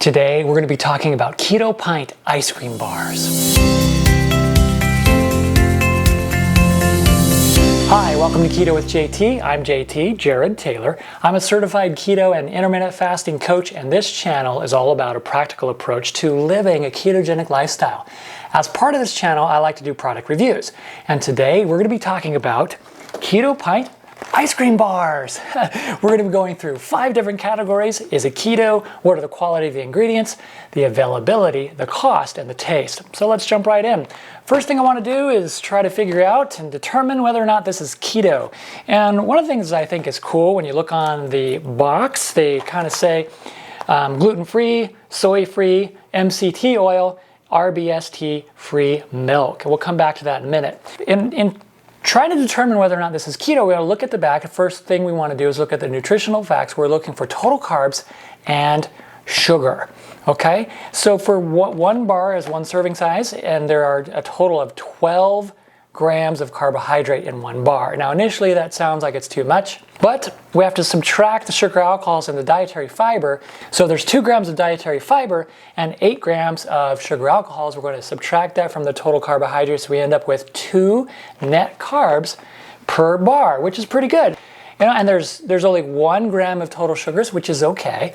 Today we're going to be talking about Keto Pint ice cream bars. Hi, welcome to Keto with JT. I'm JT, Jared Taylor. I'm a certified keto and intermittent fasting coach, and this channel is all about a practical approach to living a ketogenic lifestyle. As part of this channel, I like to do product reviews, and today we're going to be talking about Keto Pint ice cream bars. We're going to be going through 5 different categories. Is it keto? What are the quality of the ingredients, the availability, the cost, and the taste? So let's jump right in. First thing I want to do is try to figure out and determine whether or not this is keto. And one of the things I think is cool when you look on the box, they kind of say gluten-free, soy-free, MCT oil, RBST-free milk. We'll come back to that in a minute. In trying to determine whether or not this is keto, we ought to look at the back. The first thing we want to do is look at the nutritional facts. We're looking for total carbs and sugar. Okay, so for one bar is 1 serving size, and there are a total of 12 grams of carbohydrate in 1 bar. Now initially that sounds like it's too much, but we have to subtract the sugar alcohols and the dietary fiber. So there's 2 grams of dietary fiber and 8 grams of sugar alcohols. We're going to subtract that from the total carbohydrates. We end up with 2 net carbs per bar, which is pretty good. You know, and there's only 1 gram of total sugars, which is okay.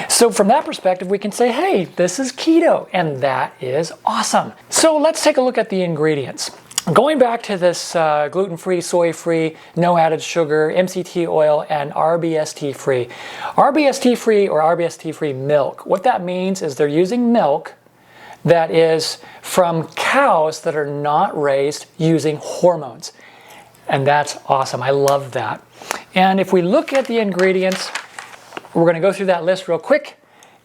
So from that perspective, we can say, hey, this is keto, and that is awesome. So let's take a look at the ingredients. Going back to this gluten-free, soy-free, no added sugar, MCT oil, and RBST-free. RBST-free or RBST-free milk. What that means is they're using milk that is from cows that are not raised using hormones. And that's awesome. I love that. And if we look at the ingredients, we're going to go through that list real quick.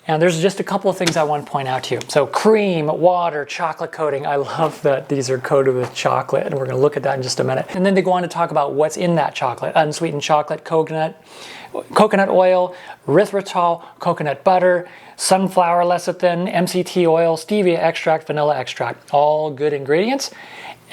And there's just a couple of things I want to point out to you. So cream, water, chocolate coating. I love that these are coated with chocolate, and we're going to look at that in just a minute. And then they go on to talk about what's in that chocolate. Unsweetened chocolate, coconut oil, erythritol, coconut butter, sunflower lecithin, MCT oil, stevia extract, vanilla extract. All good ingredients.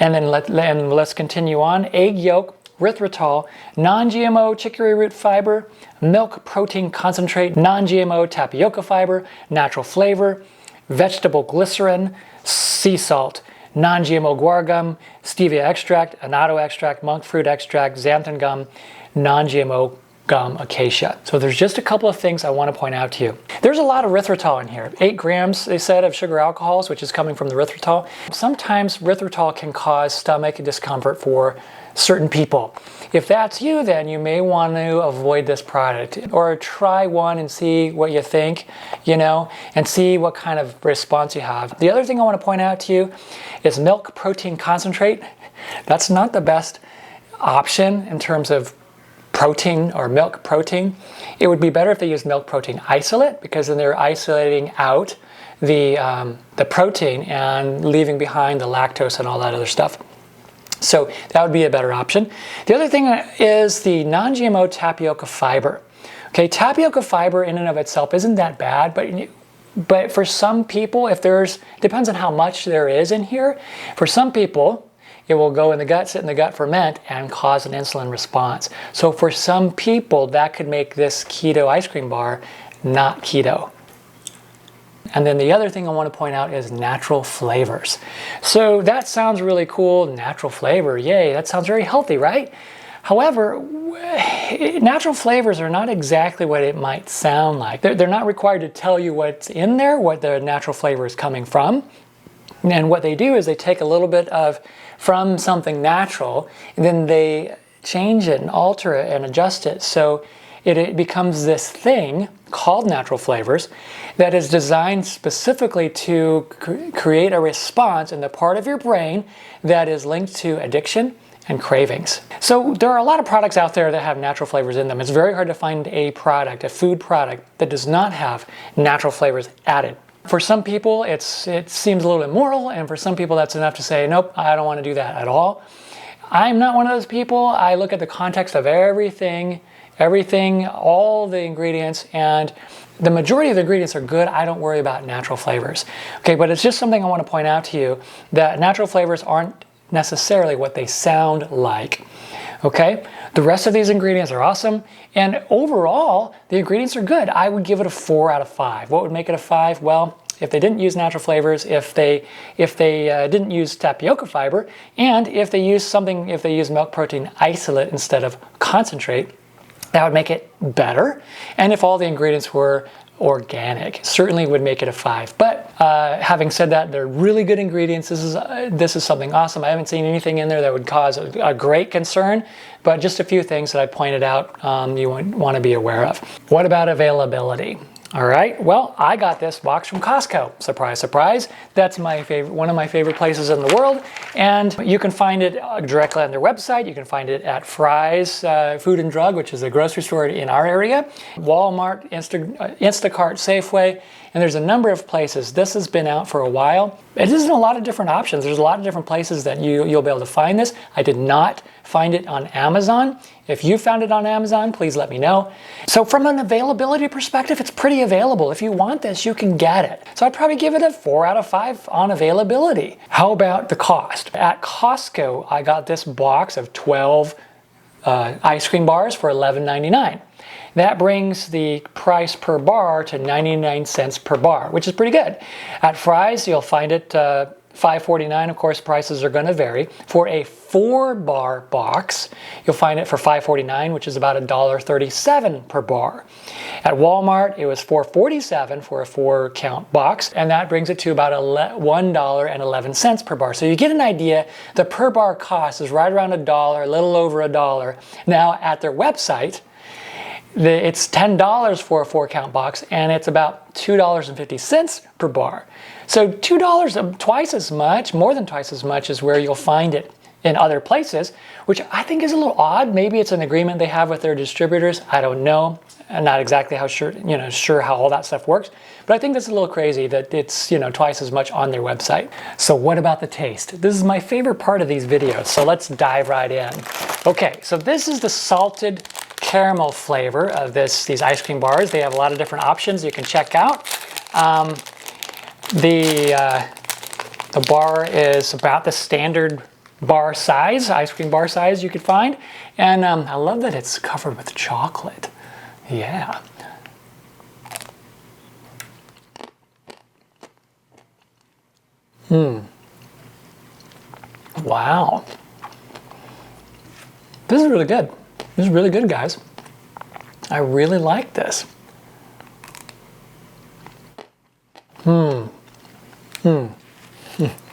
And then let's continue on. Egg yolk, erythritol, non-GMO chicory root fiber, milk protein concentrate, non-GMO tapioca fiber, natural flavor, vegetable glycerin, sea salt, non-GMO guar gum, stevia extract, annatto extract, monk fruit extract, xanthan gum, non-GMO gum acacia. So there's just a couple of things I want to point out to you. There's a lot of erythritol in here. 8 grams, they said, of sugar alcohols, which is coming from the erythritol. Sometimes erythritol can cause stomach discomfort for certain people. If that's you, then you may want to avoid this product, or try one and see what you think, and see what kind of response you have. The other thing I want to point out to you is milk protein concentrate. That's not the best option in terms of protein or milk protein. It would be better if they used milk protein isolate, because then they're isolating out the protein and leaving behind the lactose and all that other stuff. So that would be a better option. The other thing is the non-GMO tapioca fiber. Okay, tapioca fiber in and of itself isn't that bad, but for some people, depends on how much there is in here. For some people, it will go in the gut, sit in the gut, ferment, and cause an insulin response. So for some people, that could make this keto ice cream bar not keto. And then the other thing I want to point out is natural flavors. So that sounds really cool, natural flavor, yay, that sounds very healthy, right? However, natural flavors are not exactly what it might sound like. They're not required to tell you what's in there, what the natural flavor is coming from. And what they do is they take a little bit from something natural, and then they change it and alter it and adjust it. So it becomes this thing called natural flavors that is designed specifically to create a response in the part of your brain that is linked to addiction and cravings. So there are a lot of products out there that have natural flavors in them. It's very hard to find a food product that does not have natural flavors added. For some people, it seems a little immoral, and for some people that's enough to say, nope, I don't want to do that at all. I'm not one of those people. I look at the context of everything, all the ingredients, and the majority of the ingredients are good. I don't worry about natural flavors. Okay, but it's just something I want to point out to you, that natural flavors aren't necessarily what they sound like. Okay, the rest of these ingredients are awesome, and overall, the ingredients are good. I would give it a 4 out of 5. What would make it a 5? Well, if they didn't use natural flavors, if they didn't use tapioca fiber, and if they use milk protein isolate instead of concentrate, that would make it better. And if all the ingredients were organic, certainly would make it a 5. But having said that, they're really good ingredients. This is something awesome. I haven't seen anything in there that would cause a great concern, but just a few things that I pointed out you want to be aware of. What about availability? All right, well, I got this box from Costco. Surprise, surprise. That's my favorite, one of my favorite places in the world. And you can find it directly on their website. You can find it at Fry's Food and Drug, which is a grocery store in our area, Walmart, Instacart, Safeway, and there's a number of places. This has been out for a while. It isn't a lot of different options. There's a lot of different places that you'll be able to find this. I did not find it on Amazon. If you found it on Amazon, please let me know. So from an availability perspective, it's pretty available. If you want this, you can get it. So I'd probably give it a 4 out of 5 on availability. How about the cost? At Costco, I got this box of 12 ice cream bars for $11.99. That brings the price per bar to 99 cents per bar, which is pretty good. At Fry's, you'll find it $5.49. Of course, prices are going to vary. For a 4-bar box, you'll find it for $5.49, which is about $1.37 per bar. At Walmart, it was $4.47 for a 4-count box, and that brings it to about $1.11 per bar. So you get an idea. The per bar cost is right around $1, a little over $1. Now, at their website, it's $10 for a 4-count box, and it's about $2.50 per bar. So $2, twice as much, more than twice as much, is where you'll find it in other places, which I think is a little odd. Maybe it's an agreement they have with their distributors. I don't know. I'm not exactly sure how all that stuff works, but I think that's a little crazy that it's twice as much on their website. So what about the taste? This is my favorite part of these videos, so let's dive right in. Okay, so this is the salted caramel flavor of these ice cream bars. They have a lot of different options you can check out. The bar is about the standard bar size, ice cream bar size you could find. And I love that it's covered with chocolate. Yeah. Wow. This is really good. This is really good, guys. I really like this.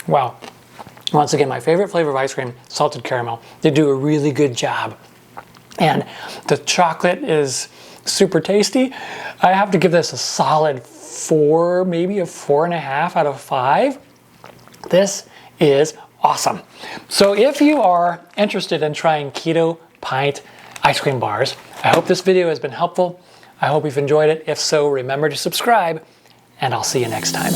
Wow. Once again, my favorite flavor of ice cream, salted caramel. They do a really good job. And the chocolate is super tasty. I have to give this a solid 4, maybe a 4.5 out of 5. This is awesome. So if you are interested in trying Keto Pint ice cream bars, I hope this video has been helpful. I hope you've enjoyed it. If so, remember to subscribe, and I'll see you next time.